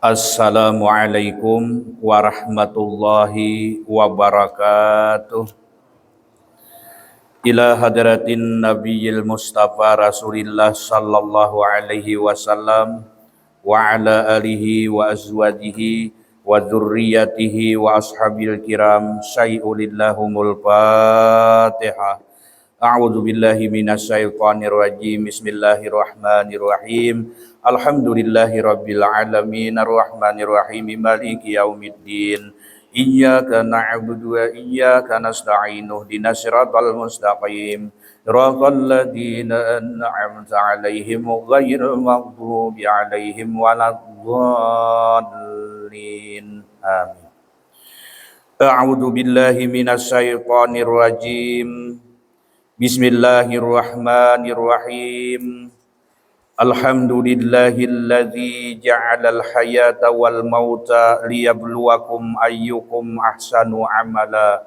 Assalamualaikum warahmatullahi wabarakatuh. Ila hadratin Nabiyil Mustafa Rasulillah sallallahu alaihi wasallam wa ala alihi wa azwajihi wa dzurriyyatihi wa ashabil kiram syai'ulillahumul Fatihah. A'udzu billahi minasyaitonir rajim. Bismillahirrahmanirrahim. Alhamdulillahirabbil alamin arrahmanir rahim maliki yaumiddin. Iyyaka na'budu wa iyyaka nasta'in ihdinas siratal mustaqim. Siratal ladzina an'amta 'alaihim ghairil maghdubi 'alaihim waladdallin. Amin. A'udzu billahi minasyaitonir rajim. Bismillahirrahmanirrahim. Alhamdulillahilladzi ja'alal hayata wal mauta liyabluwakum ayyukum ahsanu amala.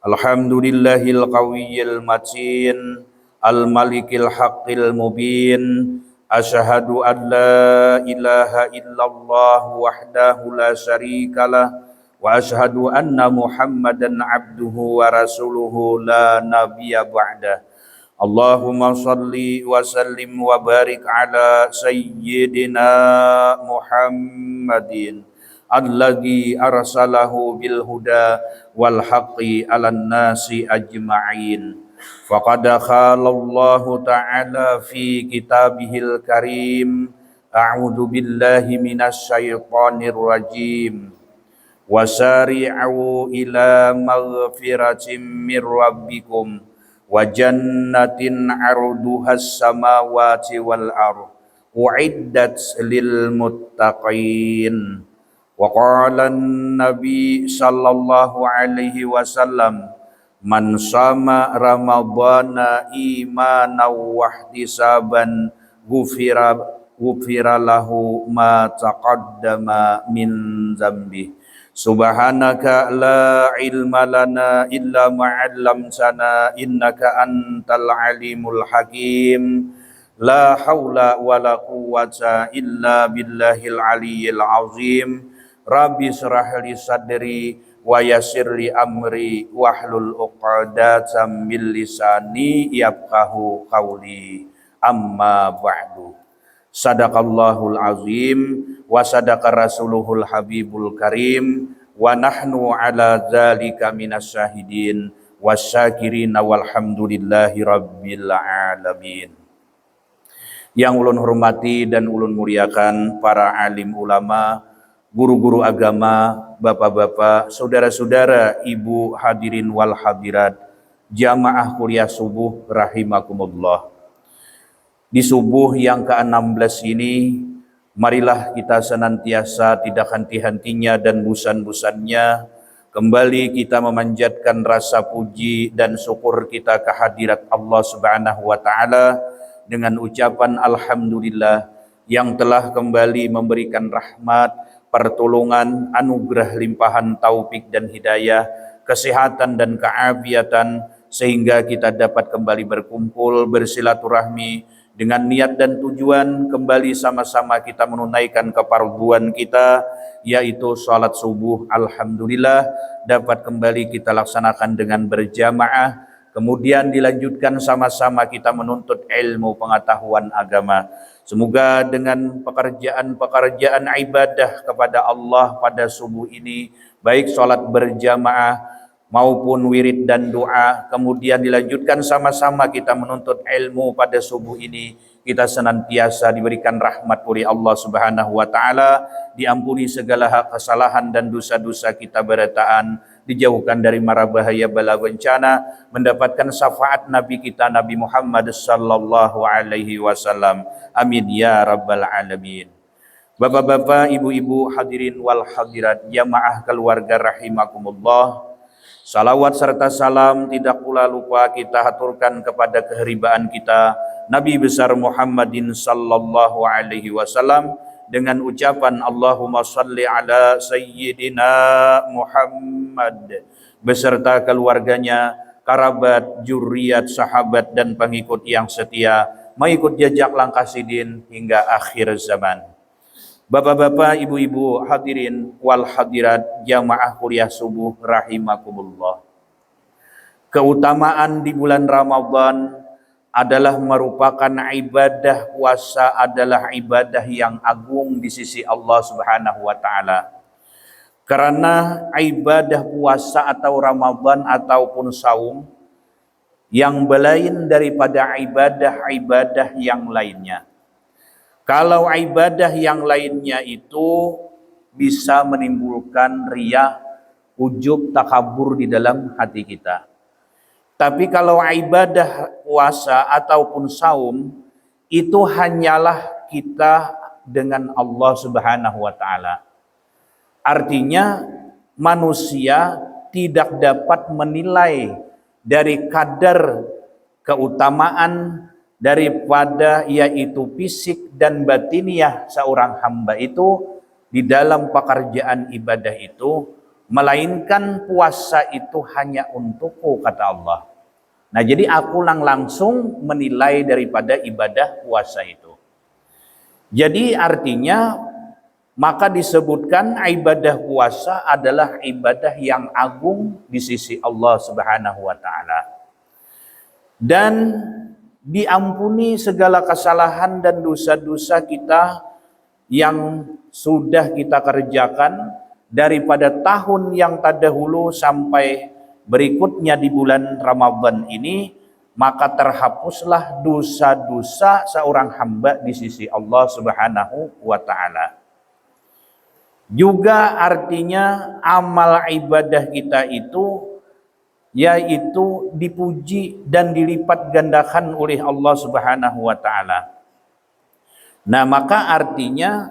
Alhamdulillahil qawiyyil matin, al malikil haqqil mubin. Asyhadu an la ilaha illallah wahdahu la syarikalah wa asyhadu anna Muhammadan abduhu wa rasuluhu la nabiyya ba'da. Allahumma salli wa sallim wa barik ala sayyidina Muhammadin alladzi arsalahu bil huda wal haqqi 'alan nasi ajma'in. Faqad qala Allah ta'ala fi kitabihil karim. A'udzu billahi minasy syaithanir rajim. Wasari'u ila maghfiratin mir rabbikum wa jannatin 'arduhas samawati wal ardh u'iddat lil muttaqin. Wa qala an-nabi sallallahu alaihi wasallam man shama ramadhana imanan wa ihtisaban ghufira lahu ma taqaddama min dzambi. Subhanaka la ilma lana illa ma 'allamtana innaka antal alimul hakim. La haula wala quwwata illa billahil aliyyil azim. Rabbi shrah li sadri wa yassir li amri wahlul 'uqdatam min lisani yafqahu qawli. Amma ba'du. Sadaqallahul azim wa sadaqa rasuluhul habibul karim wa nahnu ala dzalika minas syahidin wasyakirin walhamdulillahi rabbil alamin. Yang ulun hormati dan ulun muliakan para alim ulama, guru-guru agama, bapak-bapak, saudara-saudara, ibu hadirin wal hadirat, jamaah kuliah subuh rahimakumullah. Di subuh yang ke-16 ini, marilah kita senantiasa tidak henti-hentinya dan bosan-bosannya kembali kita memanjatkan rasa puji dan syukur kita kehadirat Allah Subhanahu wa taala dengan ucapan alhamdulillah yang telah kembali memberikan rahmat, pertolongan, anugerah limpahan taufik dan hidayah, kesehatan dan keafiatan sehingga kita dapat kembali berkumpul bersilaturahmi dengan niat dan tujuan kembali sama-sama kita menunaikan kefarduan kita, yaitu salat subuh. Alhamdulillah dapat kembali kita laksanakan dengan berjamaah, kemudian dilanjutkan sama-sama kita menuntut ilmu pengetahuan agama. Semoga dengan pekerjaan-pekerjaan ibadah kepada Allah pada subuh ini, baik salat berjamaah maupun wirid dan doa, kemudian dilanjutkan sama-sama kita menuntut ilmu pada subuh ini, kita senantiasa diberikan rahmat oleh Allah Subhanahu wa taala, diampuni segala kesalahan dan dosa-dosa kita berataan, dijauhkan dari mara bahaya bala bencana, mendapatkan syafaat Nabi kita Nabi Muhammad sallallahu alaihi wasallam. Amin ya rabbal alamin. Bapak-bapak, ibu-ibu, hadirin wal hadirat, jamaah keluarga rahimakumullah. Salawat serta salam tidak pula lupa kita haturkan kepada keharibaan kita Nabi besar Muhammadin sallallahu alaihi wasallam dengan ucapan Allahumma salli ala sayyidina Muhammad beserta keluarganya, kerabat, juriyat, sahabat dan pengikut yang setia mengikut jejak langkah sidin hingga akhir zaman. Bapak-bapak, ibu-ibu, hadirin wal hadirat jamaah kuliah subuh rahimakumullah. Keutamaan di bulan Ramadan adalah merupakan ibadah. Puasa adalah ibadah yang agung di sisi Allah Subhanahu wa taala. Karena ibadah puasa atau Ramadan ataupun saum yang berlain daripada ibadah-ibadah yang lainnya. Kalau ibadah yang lainnya itu bisa menimbulkan riya, ujub, takabur di dalam hati kita. Tapi kalau ibadah puasa ataupun saum itu hanyalah kita dengan Allah Subhanahu wa taala. Artinya manusia tidak dapat menilai dari kadar keutamaan daripada yaitu fisik dan batiniah seorang hamba itu di dalam pekerjaan ibadah itu, melainkan puasa itu hanya untukku, kata Allah. Nah, jadi aku langsung menilai daripada ibadah puasa itu. Jadi artinya maka disebutkan ibadah puasa adalah ibadah yang agung di sisi Allah Subhanahu wa taala. Dan diampuni segala kesalahan dan dosa-dosa kita yang sudah kita kerjakan daripada tahun yang terdahulu sampai berikutnya di bulan Ramadan ini, maka terhapuslah dosa-dosa seorang hamba di sisi Allah Subhanahu wa taala. Juga artinya amal ibadah kita itu yaitu dipuji dan dilipat gandakan oleh Allah Subhanahu wa taala. Nah, maka artinya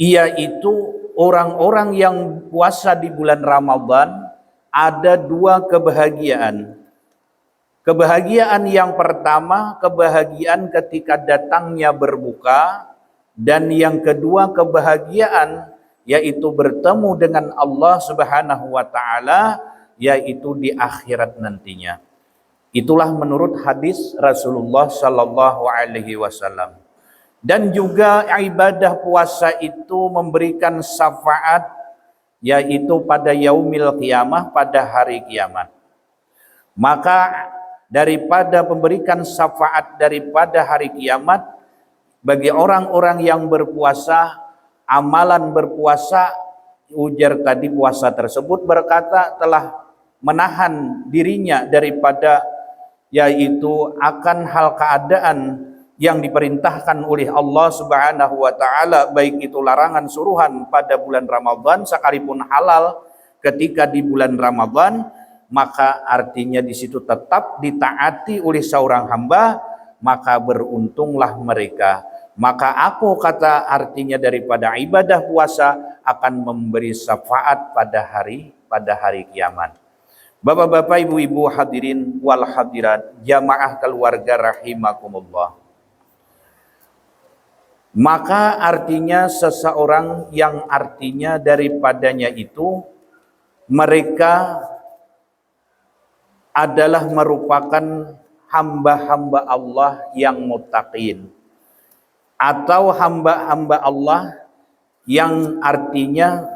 yaitu orang-orang yang puasa di bulan Ramadan ada dua kebahagiaan. Kebahagiaan yang pertama, kebahagiaan ketika datangnya berbuka, dan yang kedua kebahagiaan yaitu bertemu dengan Allah Subhanahu wa taala yaitu di akhirat nantinya. Itulah menurut hadis Rasulullah sallallahu alaihi wasallam. Dan juga ibadah puasa itu memberikan syafaat yaitu pada yaumil qiyamah, pada hari kiamat. Maka daripada memberikan syafaat daripada hari kiamat bagi orang-orang yang berpuasa, amalan berpuasa, ujar tadi puasa tersebut berkata telah menahan dirinya daripada yaitu akan hal keadaan yang diperintahkan oleh Allah Subhanahu wa taala, baik itu larangan suruhan pada bulan Ramadan sekalipun halal ketika di bulan Ramadan, maka artinya di situ tetap ditaati oleh seorang hamba, maka beruntunglah mereka. Maka aku kata artinya daripada ibadah puasa akan memberi syafaat pada hari kiamat. Bapak-bapak, ibu-ibu, hadirin wal hadirat, jamaah keluarga rahimakumullah. Maka artinya seseorang yang artinya daripadanya itu mereka adalah merupakan hamba-hamba Allah yang muttaqin, atau hamba-hamba Allah yang artinya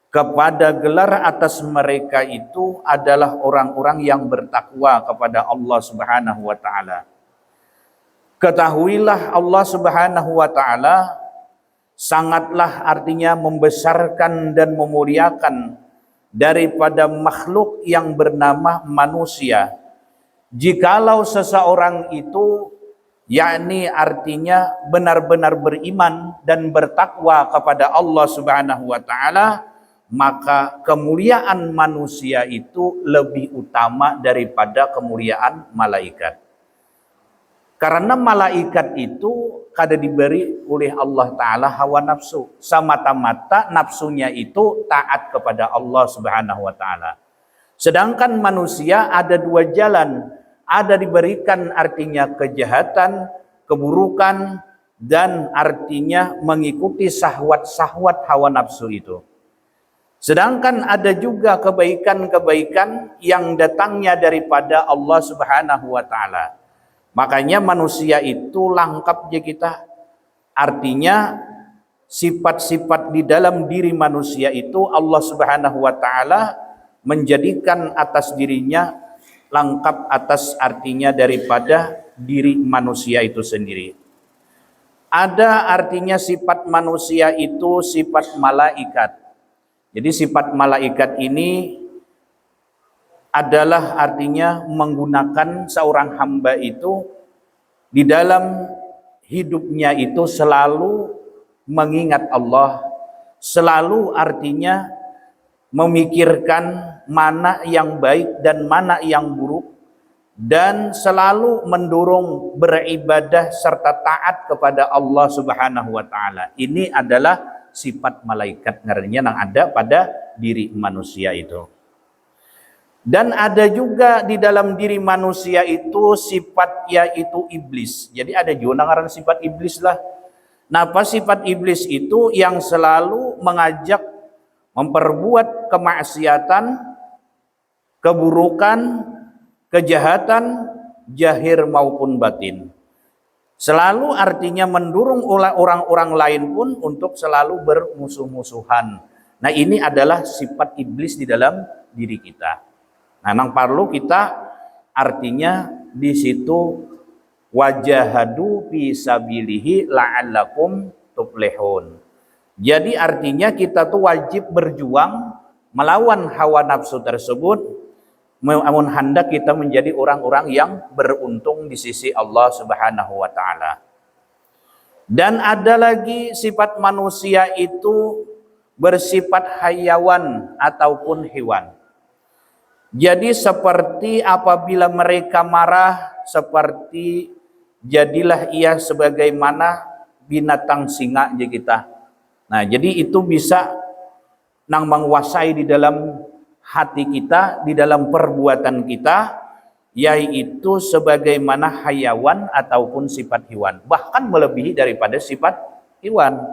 kepada gelar atas mereka itu adalah orang-orang yang bertakwa kepada Allah Subhanahu wa taala. Ketahuilah Allah Subhanahu wa taala sangatlah artinya membesarkan dan memuliakan daripada makhluk yang bernama manusia. Jikalau seseorang itu yakni artinya benar-benar beriman dan bertakwa kepada Allah Subhanahu wa taala, maka kemuliaan manusia itu lebih utama daripada kemuliaan malaikat. Karena malaikat itu kada diberi oleh Allah Ta'ala hawa nafsu. Semata-mata nafsunya itu taat kepada Allah Subhanahu wa Ta'ala. Sedangkan manusia ada dua jalan. Ada diberikan artinya kejahatan, keburukan, dan artinya mengikuti syahwat-syahwat hawa nafsu itu. Sedangkan ada juga kebaikan-kebaikan yang datangnya daripada Allah Subhanahu wa Ta'ala. Makanya manusia itu lengkap je kita. Artinya sifat-sifat di dalam diri manusia itu Allah Subhanahu wa taala menjadikan atas dirinya lengkap atas artinya daripada diri manusia itu sendiri. Ada artinya sifat manusia itu sifat malaikat. Jadi sifat malaikat ini adalah artinya menggunakan seorang hamba itu di dalam hidupnya itu selalu mengingat Allah, selalu artinya memikirkan mana yang baik dan mana yang buruk, dan selalu mendorong beribadah serta taat kepada Allah Subhanahu wa taala. Ini adalah sifat malaikat yang ada pada diri manusia itu. Dan ada juga di dalam diri manusia itu sifat yaitu iblis. Jadi ada juga ngaran sifat iblis lah. Nah, apa sifat iblis itu? Yang selalu mengajak memperbuat kemaksiatan, keburukan, kejahatan, zahir maupun batin. Selalu artinya mendorong orang-orang lain pun untuk selalu bermusuh-musuhan. Nah, ini adalah sifat iblis di dalam diri kita. Nah, memang perlu kita artinya di situ wajahadu fi sabilihi la'allakum tuflihun. Jadi artinya kita tuh wajib berjuang melawan hawa nafsu tersebut, namun hendak kita menjadi orang-orang yang beruntung di sisi Allah Subhanahu wa taala. Dan ada lagi sifat manusia itu bersifat hayawan ataupun hewan. Jadi seperti apabila mereka marah, seperti jadilah ia sebagaimana binatang singa aja kita. Nah, jadi itu bisa nang menguasai di dalam hati kita, di dalam perbuatan kita, yaitu sebagaimana hayawan ataupun sifat hewan, bahkan melebihi daripada sifat hewan.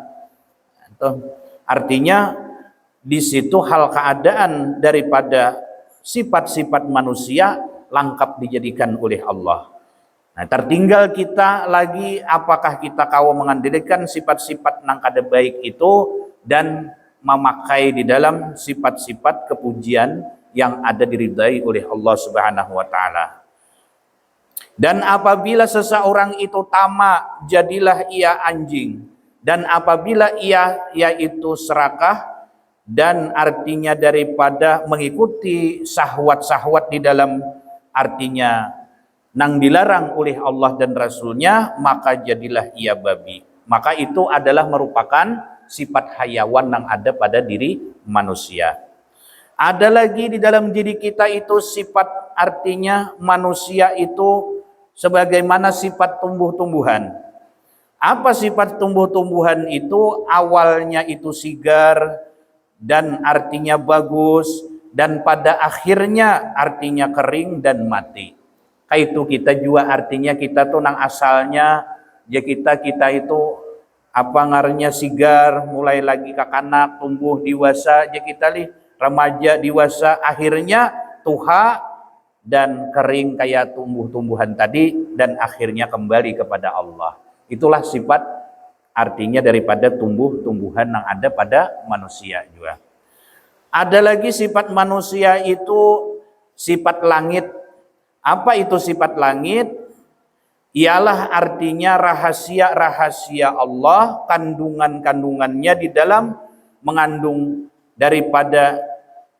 Artinya di situ hal keadaan daripada sifat-sifat manusia lengkap dijadikan oleh Allah. Nah, tertinggal kita lagi apakah kita kau mengandalkan sifat-sifat nang kada baik itu dan memakai di dalam sifat-sifat kepujian yang ada diridai oleh Allah Subhanahu wa taala. Dan apabila seseorang itu tamak, jadilah ia anjing. Dan apabila ia yaitu serakah, dan artinya daripada mengikuti syahwat-syahwat di dalam artinya nang dilarang oleh Allah dan Rasulnya, maka jadilah ia babi. Maka itu adalah merupakan sifat hayawan yang ada pada diri manusia. Ada lagi di dalam diri kita itu sifat artinya manusia itu sebagaimana sifat tumbuh-tumbuhan. Apa sifat tumbuh-tumbuhan itu? Awalnya itu sigar dan artinya bagus, dan pada akhirnya artinya kering dan mati. Kayak itu kita juga artinya kita tuh nang asalnya ya kita itu apa ngarannya sigar, mulai lagi kakanak, tumbuh dewasa, ya kita remaja dewasa, akhirnya tuha dan kering kayak tumbuh-tumbuhan tadi, dan akhirnya kembali kepada Allah. Itulah sifat artinya daripada tumbuh-tumbuhan yang ada pada manusia juga. Ada lagi sifat manusia itu sifat langit. Apa itu sifat langit? Ialah artinya rahasia-rahasia Allah, kandungan-kandungannya di dalam mengandung daripada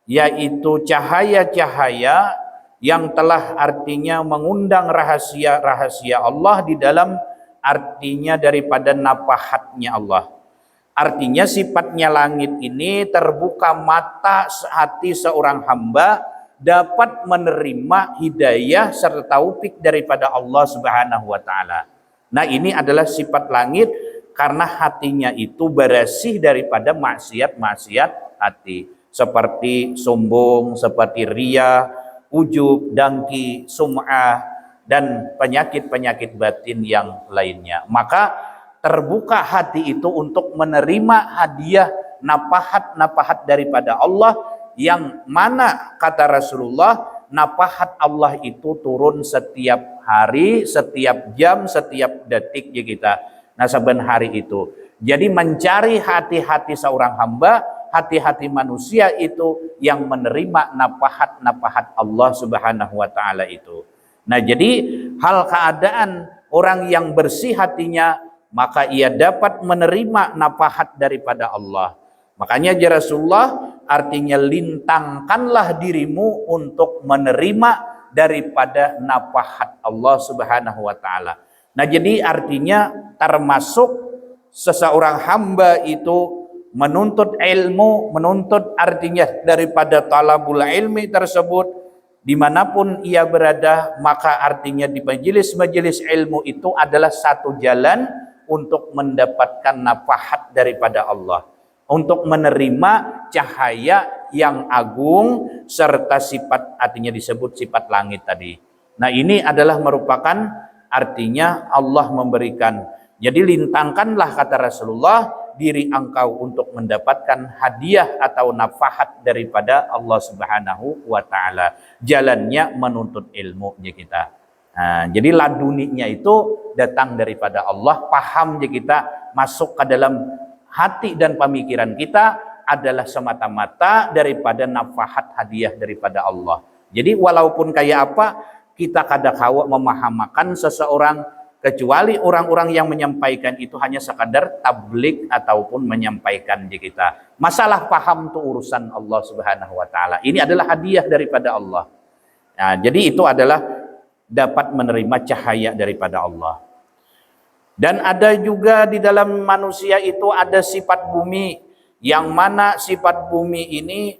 yaitu cahaya-cahaya yang telah artinya mengundang rahasia-rahasia Allah di dalam artinya daripada napahatnya Allah. Artinya sifatnya langit ini terbuka mata hati seorang hamba dapat menerima hidayah serta taufik daripada Allah Subhanahu wa taala. Nah, ini adalah sifat langit karena hatinya itu bersih daripada maksiat-maksiat hati, seperti sombong, seperti riya, ujub, dangki, sum'ah, dan penyakit-penyakit batin yang lainnya. Maka terbuka hati itu untuk menerima hadiah napahat-napahat daripada Allah, yang mana kata Rasulullah, napahat Allah itu turun setiap hari, setiap jam, setiap detik ya kita. Nah saben hari itu. Jadi mencari hati-hati seorang hamba, hati-hati manusia itu yang menerima nafahat-nafahat Allah Subhanahu wa taala itu. Nah, jadi hal keadaan orang yang bersih hatinya, maka ia dapat menerima nafahat daripada Allah. Makanya ya Rasulullah, artinya lintangkanlah dirimu untuk menerima daripada nafahat Allah Subhanahu wa taala. Nah, jadi artinya termasuk seseorang hamba itu menuntut ilmu, menuntut artinya daripada talabul ilmi tersebut dimanapun ia berada, maka artinya di majelis-majelis ilmu itu adalah satu jalan untuk mendapatkan nafahat daripada Allah, untuk menerima cahaya yang agung serta sifat, artinya disebut sifat langit tadi. Nah, ini adalah merupakan artinya Allah memberikan. Jadi lintangkanlah, kata Rasulullah, diri engkau untuk mendapatkan hadiah atau nafahat daripada Allah Subhanahu wa taala. Jalannya menuntut ilmu ya kita. Nah, jadi laduninya itu datang daripada Allah, paham ya kita, masuk ke dalam hati dan pemikiran kita adalah semata-mata daripada nafahat hadiah daripada Allah. Jadi walaupun kayak apa, kita kadang-kala memahamakan seseorang, kecuali orang-orang yang menyampaikan itu hanya sekadar tablik ataupun menyampaikan di kita. Masalah paham itu urusan Allah Subhanahu wa taala. Ini adalah hadiah daripada Allah. Nah, jadi itu adalah dapat menerima cahaya daripada Allah. Dan ada juga di dalam manusia itu ada sifat bumi, yang mana sifat bumi ini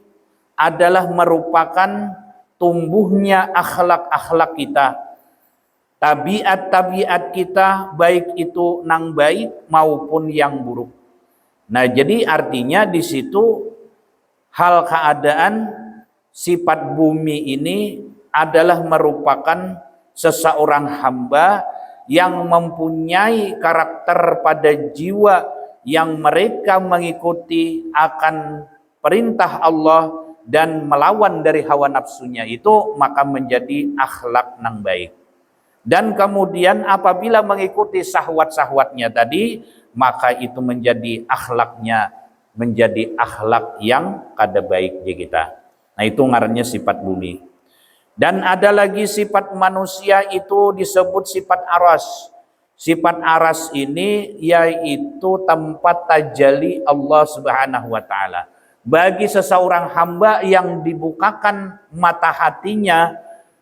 adalah merupakan tumbuhnya akhlak-akhlak kita, tabiat-tabiat kita, baik itu nang baik maupun yang buruk. Nah, jadi artinya di situ hal keadaan sifat bumi ini adalah merupakan seseorang hamba yang mempunyai karakter pada jiwa yang mereka mengikuti akan perintah Allah dan melawan dari hawa nafsunya itu, maka menjadi akhlak nang baik. Dan kemudian apabila mengikuti syahwat-syahwatnya tadi, maka itu menjadi akhlaknya, menjadi akhlak yang kada baik di kita. Nah, itu ngarannya sifat bumi. Dan ada lagi sifat manusia itu disebut sifat aras. Sifat aras ini yaitu tempat tajalli Allah Subhanahu wa taala. Bagi seseorang hamba yang dibukakan mata hatinya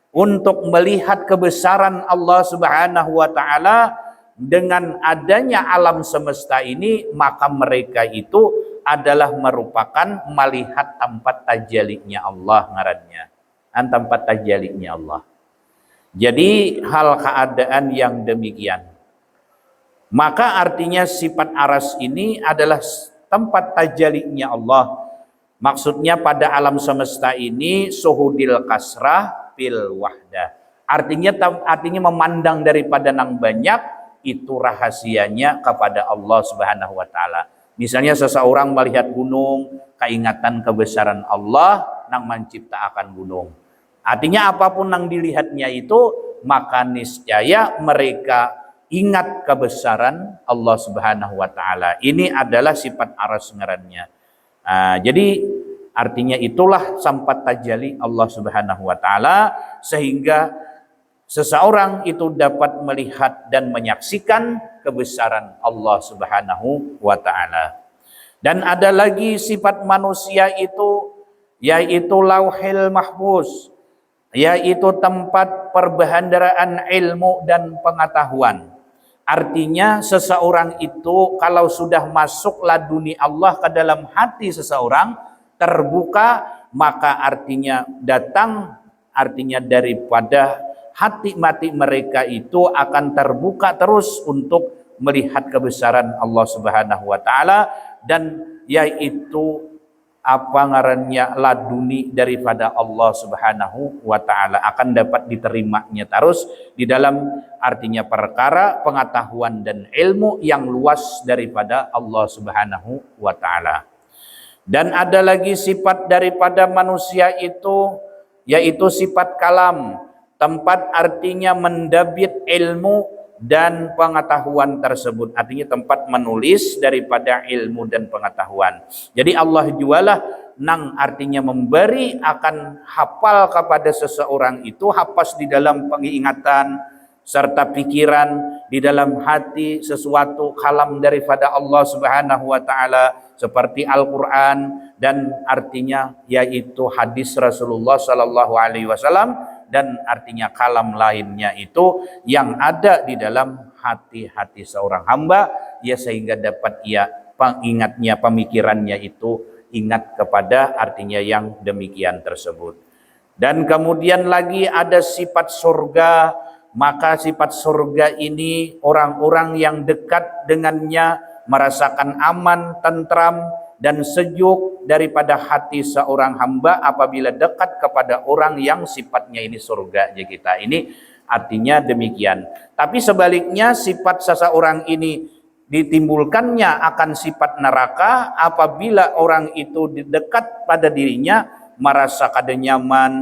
untuk melihat kebesaran Allah Subhanahu wa taala dengan adanya alam semesta ini, maka mereka itu adalah merupakan melihat tempat tajallinya Allah ngarannya. Tempat tajallinya Allah. Jadi hal keadaan yang demikian, maka artinya sifat aras ini adalah tempat tajallinya Allah. Maksudnya pada alam semesta ini suhudil kasrah fil wahdah. Artinya memandang daripada nang banyak itu rahasianya kepada Allah Subhanahu wa taala. Misalnya seseorang melihat gunung, keingatan kebesaran Allah nang menciptakan gunung. Artinya apapun yang dilihatnya itu, maka niscaya mereka ingat kebesaran Allah Subhanahu wa taala. Ini adalah sifat aras ngarannya. Jadi artinya itulah sampat tajalli Allah Subhanahu wa taala, sehingga seseorang itu dapat melihat dan menyaksikan kebesaran Allah Subhanahu wa taala. Dan ada lagi sifat manusia itu yaitu lauhil mahfuz, yaitu tempat perbendaharaan ilmu dan pengetahuan. Artinya seseorang itu kalau sudah masuk laduni Allah ke dalam hati seseorang, terbuka, maka artinya datang, artinya daripada hati mati mereka itu akan terbuka terus untuk melihat kebesaran Allah Subhanahu wa taala, dan yaitu apa ngarannya laduni daripada Allah Subhanahu wa taala akan dapat diterimanya terus di dalam artinya perkara pengetahuan dan ilmu yang luas daripada Allah Subhanahu wa taala. Dan ada lagi sifat daripada manusia itu yaitu sifat kalam, tempat artinya mendabit ilmu dan pengetahuan tersebut. Artinya tempat menulis daripada ilmu dan pengetahuan. Jadi Allah jualah nang artinya memberi akan hafal kepada seseorang itu, hafaz di dalam pengingatan serta pikiran di dalam hati sesuatu kalam daripada Allah Subhanahu wa taala seperti Al-Qur'an dan artinya yaitu hadis Rasulullah sallallahu alaihi wasallam dan artinya kalam lainnya itu yang ada di dalam hati-hati seorang hamba ya sehingga dapat ia pengingatnya pemikirannya itu ingat kepada artinya yang demikian tersebut. Dan kemudian lagi ada sifat surga, maka sifat surga ini orang-orang yang dekat dengannya merasakan aman, tentram dan sejuk daripada hati seorang hamba apabila dekat kepada orang yang sifatnya ini surga kita. Ini artinya demikian. Tapi sebaliknya sifat seseorang ini ditimbulkannya akan sifat neraka apabila orang itu dekat pada dirinya merasa kada nyaman,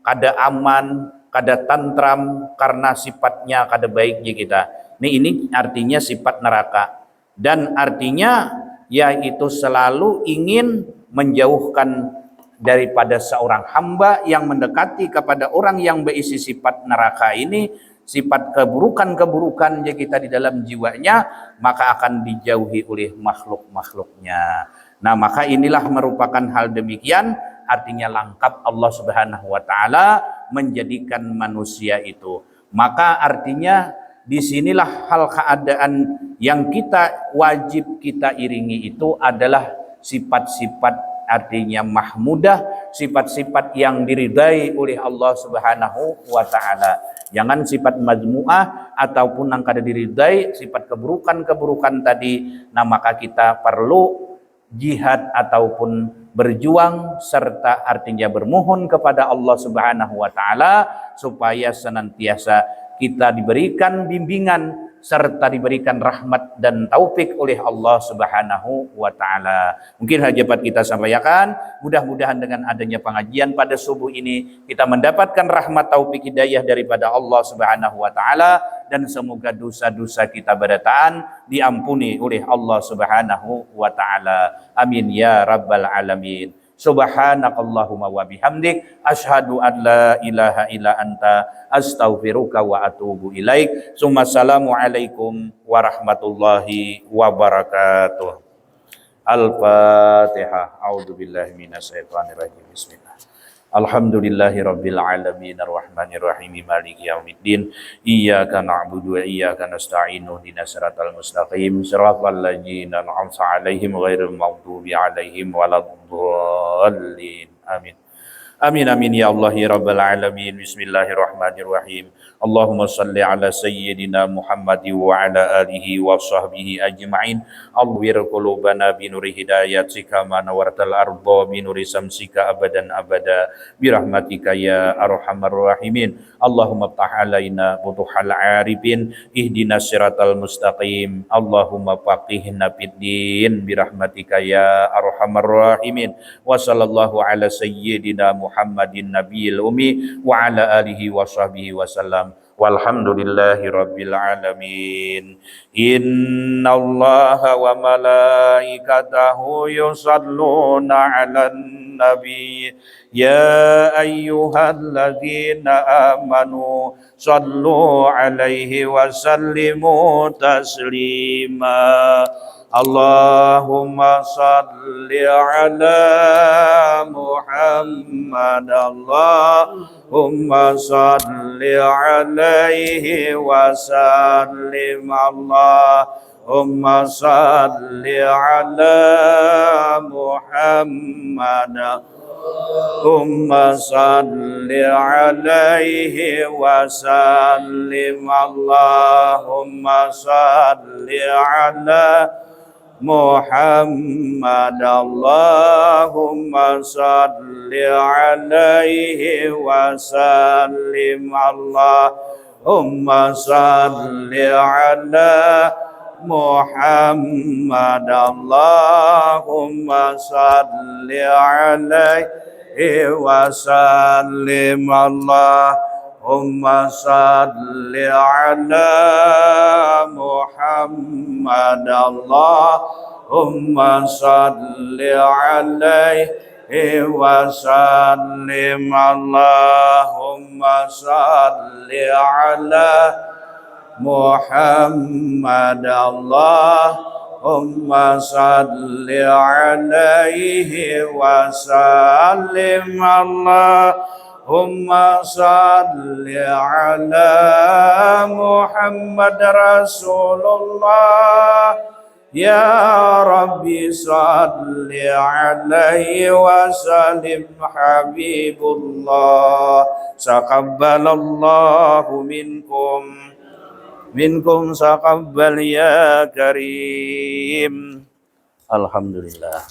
kada aman, kada tantram karena sifatnya kada baiknya kita. Ini artinya sifat neraka dan artinya yaitu selalu ingin menjauhkan daripada seorang hamba yang mendekati kepada orang yang berisi sifat neraka ini, sifat keburukan-keburukan kita di dalam jiwanya, maka akan dijauhi oleh makhluk-makhluknya. Nah, maka inilah merupakan hal demikian, artinya lengkap Allah Subhanahu wa taala menjadikan manusia itu. Maka artinya disinilah hal keadaan yang kita wajib kita iringi itu adalah sifat-sifat artinya mahmudah, sifat-sifat yang diridai oleh Allah Subhanahu wa taala. Jangan sifat majmu'ah ataupun yang kada diridai, sifat keburukan-keburukan tadi. Nah, maka kita perlu jihad ataupun berjuang serta artinya bermohon kepada Allah Subhanahu wa taala supaya senantiasa kita diberikan bimbingan serta diberikan rahmat dan taufik oleh Allah Subhanahu wa taala. Mungkin saja dapat kita sampaikan, mudah-mudahan dengan adanya pengajian pada subuh ini kita mendapatkan rahmat taufik hidayah daripada Allah Subhanahu wa taala dan semoga dosa-dosa kita berataan diampuni oleh Allah Subhanahu wa taala. Amin ya rabbal alamin. Subhanakallahumma wa bihamdik asyhadu an la ilaha illa anta astaghfiruka wa atubu ilaik. Assalamu alaikum warahmatullahi wabarakatuh. Al-Fatihah. A'udzubillahi minasyaitonirrajim. Bismillah. Alhamdulillahi rabbil alamin arrahmanir rahim maliki yaumiddin iyyaka na'budu wa iyyaka nasta'in ihdinas siratal mustaqim siratal ladzina an'amta 'alaihim ghairil maghdubi 'alaihim waladdallin amin. Amin amin ya Allah ya rabbal alamin. Bismillahirrahmanirrahim. Allahumma salli ala sayyidina Muhammad wa ala alihi wa sahbihi ajma'in. Alwir qulubana bi nuri hidayatika ma nawartal arda bi nuri samsika abadan abada bi rahmatika ya arhamar rahimin. Allahumma ftah alaina futuhal arifin ihdinas siratal mustaqim. Allahumma faqihna fid din bi rahmatika ya arhamar rahimin. Wa sallallahu ala sayyidina Muhammadin nabiyil ummi wa ala alihi wa sahbihi wasallam. Walhamdulillahi rabbil alamin. Innallaha wa malaikatahu yusalluna 'alan nabi ya ayyuhalladzina amanu sallu 'alaihi wa sallimu taslima. Allahumma salli ala Muhammad. Allahumma salli alaihi wa sallim. Allahumma salli ala Muhammad. Allahumma salli alaihi wa sallim. Allahumma salli ala Muhammad. Allahumma salli alaihi wa sallim. Allahumma salli ala Muhammad. Allahumma salli alaihi wa sallim. Allahumma salli ala Muhammad Allahumma salli alaihi wa sallim Allahumma salli ala Muhammad Allahumma salli alaihi wa sallim Allahumma salli ala Muhammad Rasulullah ya Rabbi salli alaihi wa sallim Habibullah taqabbalallahu minkum taqabbal ya karim. Alhamdulillah.